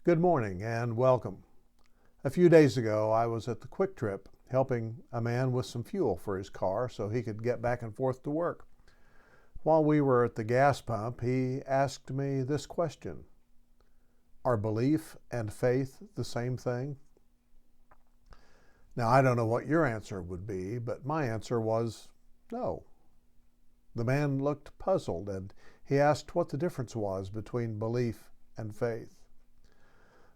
Good morning and welcome. A few days ago, I was at the Quick Trip helping a man with some fuel for his car so he could get back and forth to work. While we were at the gas pump, he asked me this question: Are belief and faith the same thing? Now, I don't know what your answer would be, but my answer was no. The man looked puzzled and he asked what the difference was between belief and faith.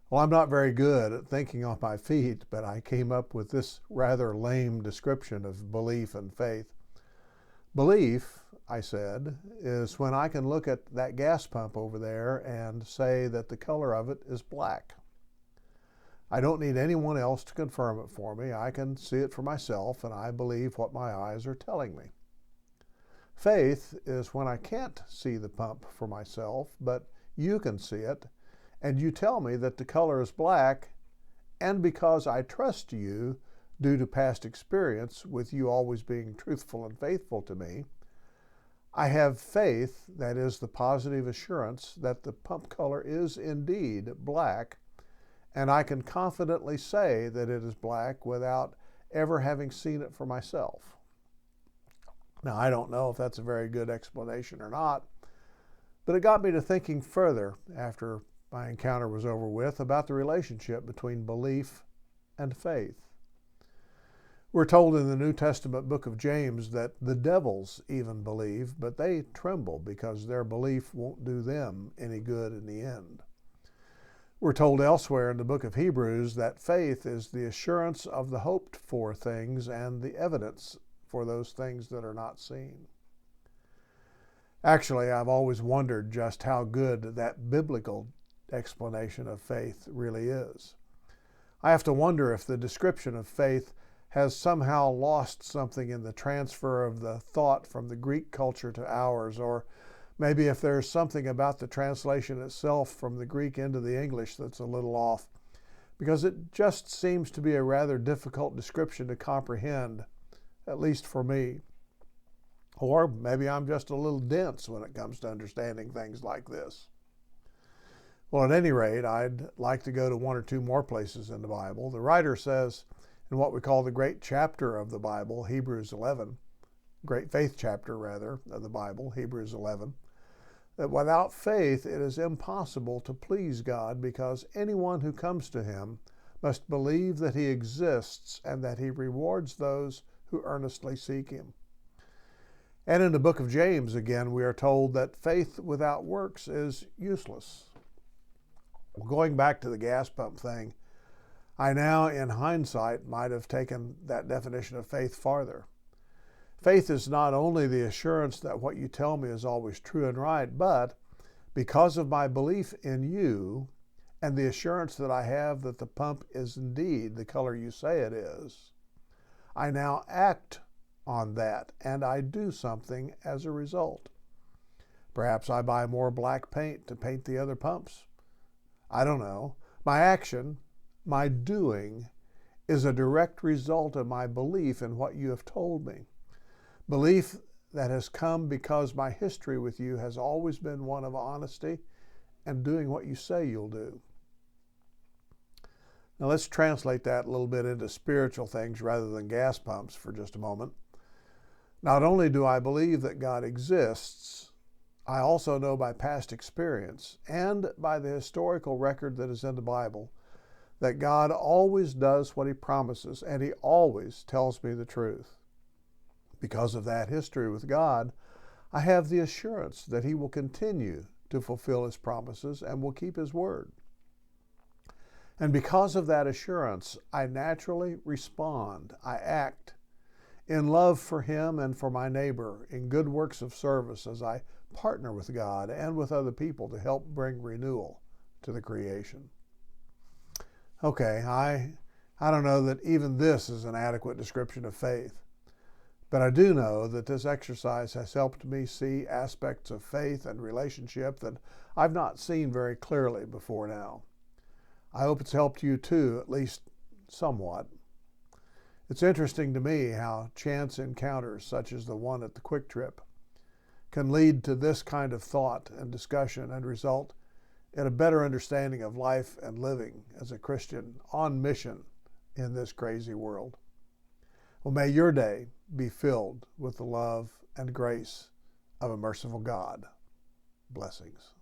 Well, I'm not very good at thinking on my feet, but I came up with this rather lame description of belief and faith. Belief, I said, is when I can look at that gas pump over there and say that the color of it is black. I don't need anyone else to confirm it for me. I can see it for myself, and I believe what my eyes are telling me. Faith is when I can't see the pump for myself, but you can see it, and you tell me that the color is black, and because I trust you, due to past experience with you always being truthful and faithful to me, I have faith, that is the positive assurance that the pump color is indeed black, and I can confidently say that it is black without ever having seen it for myself. Now, I don't know if that's a very good explanation or not, but it got me to thinking further after my encounter was over with about the relationship between belief and faith. We're told in the New Testament book of James that the devils even believe, but they tremble because their belief won't do them any good in the end. We're told elsewhere in the book of Hebrews that faith is the assurance of the hoped for things and the evidence for those things that are not seen. Actually, I've always wondered just how good that biblical explanation of faith really is. I have to wonder if the description of faith has somehow lost something in the transfer of the thought from the Greek culture to ours, or maybe if there's something about the translation itself from the Greek into the English that's a little off, because it just seems to be a rather difficult description to comprehend, at least for me. Or maybe I'm just a little dense when it comes to understanding things like this. Well, at any rate, I'd like to go to one or two more places in the Bible. The writer says in what we call the great chapter of the Bible, Hebrews 11, great faith chapter rather of the Bible, Hebrews 11, that without faith it is impossible to please God, because anyone who comes to him must believe that he exists and that he rewards those who earnestly seek him. And in the book of James, again, we are told that faith without works is useless. Well, going back to the gas pump thing, I now, in hindsight, might have taken that definition of faith farther. Faith is not only the assurance that what you tell me is always true and right, but because of my belief in you and the assurance that I have that the pump is indeed the color you say it is, I now act on that and I do something as a result. Perhaps I buy more black paint to paint the other pumps. I don't know. My action, my doing, is a direct result of my belief in what you have told me. Belief that has come because my history with you has always been one of honesty and doing what you say you'll do. Now let's translate that a little bit into spiritual things rather than gas pumps for just a moment. Not only do I believe that God exists, I also know by past experience and by the historical record that is in the Bible that God always does what he promises, and he always tells me the truth. Because of that history with God, I have the assurance that he will continue to fulfill his promises and will keep his word. And because of that assurance, I naturally respond, I act in love for him and for my neighbor, in good works of service as I partner with God and with other people to help bring renewal to the creation. Okay, I don't know that even this is an adequate description of faith, but I do know that this exercise has helped me see aspects of faith and relationship that I've not seen very clearly before now. I hope it's helped you too, at least somewhat. It's interesting to me how chance encounters, such as the one at the Quick Trip, can lead to this kind of thought and discussion and result and a better understanding of life and living as a Christian on mission in this crazy world. Well, may your day be filled with the love and grace of a merciful God. Blessings.